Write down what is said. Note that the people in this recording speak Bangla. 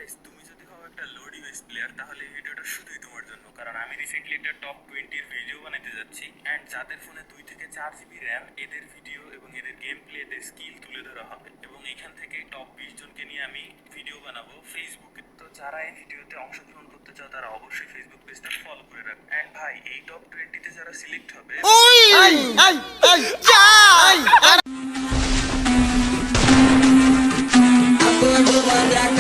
গাইস, তুমি যদি হও একটা লো ডিভাইস প্লেয়ার তাহলে এই ভিডিওটা শুধুই তোমার জন্য, কারণ আমি রিসেন্টলি একটা টপ 20 এর ভিডিও বানাতে যাচ্ছি এন্ড যাদের ফোনে 2 থেকে 4 জিবি র্যাম, এদের ভিডিও এবং এদের গেম প্লে, এদের স্কিল তুলে ধরা হবে এবং এখান থেকে টপ 20 জনকে নিয়ে আমি ভিডিও বানাবো ফেসবুকে। তো যারা এই ভিডিওতে অংশগ্রহণ করতে চাও তারা অবশ্যই ফেসবুক পেজটা ফলো করে রাখবে। এন্ড ভাই, এই টপ 20 তে যারা সিলেক্ট হবে I'm going to my black